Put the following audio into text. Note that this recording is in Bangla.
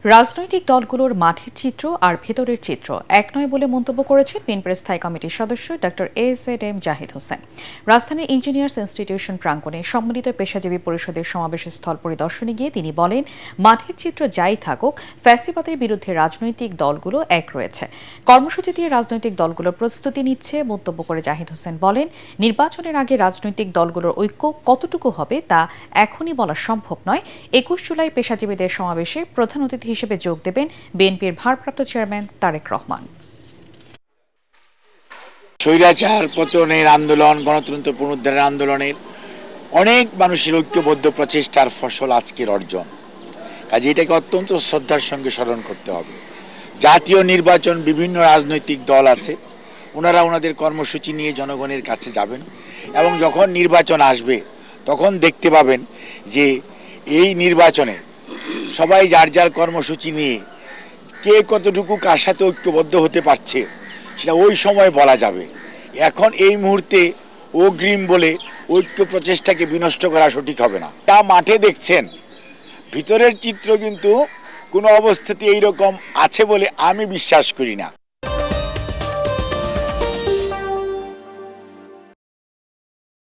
রাজনৈতিক দলগুলোর মাঠের চিত্র আর ভেতরের চিত্র এক নয় বলে মন্তব্য করেছেন বিএনপির স্থায়ী কমিটির সদস্য ডক্টর এস.এম. জাহিদ হোসেন। রাজধানীর ইঞ্জিনিয়ার্স ইনস্টিটিউশন প্রাঙ্গণে সম্মিলিত পেশাজীবী পরিষদের সমাবেশ স্থল পরিদর্শনে গিয়ে তিনি বলেন, মাঠের চিত্র যাই থাকুক, ফ্যাসিবাদের বিরুদ্ধে রাজনৈতিক দলগুলো এক রয়েছে। কর্মসূচি দিয়ে রাজনৈতিক দলগুলোর প্রস্তুতি নিচ্ছে মন্তব্য করে জাহিদ হোসেন বলেন, নির্বাচনের আগে রাজনৈতিক দলগুলোর ঐক্য কতটুকু হবে তা এখনই বলা সম্ভব নয়। ২১ জুলাই পেশাজীবীদের সমাবেশে প্রধান অতিথি হিসেবে যোগ দেবেন বিএনপির ভারপ্রাপ্ত চেয়ারম্যান তারেক রহমান। স্বৈরাচার পতনের আন্দোলন, গণতন্ত্র পুনরুদ্ধারের আন্দোলনের অনেক মানুষের ঐক্যবদ্ধ প্রচেষ্টার ফসল আজকের অর্জন। কাজে এটাকে অত্যন্ত শ্রদ্ধার সঙ্গে স্মরণ করতে হবে। জাতীয় নির্বাচন, বিভিন্ন রাজনৈতিক দল আছে, ওনারা ওনাদের কর্মসূচি নিয়ে জনগণের কাছে যাবেন এবং যখন নির্বাচন আসবে তখন দেখতে পাবেন যে এই নির্বাচনে সবাই যার যার কর্মসূচি নিয়ে কে কতটুকু কার সাথে ঐক্যবদ্ধ হতে পারছে সেটা ওই সময় বলা যাবে। এখন এই মুহূর্তে অগ্রিম বলে ঐক্য প্রচেষ্টাকে বিনষ্ট করা সঠিক হবে না। তা মাঠে দেখছেন, ভিতরের চিত্র কিন্তু কোনো অবস্থাতে এইরকম আছে বলে আমি বিশ্বাস করি না।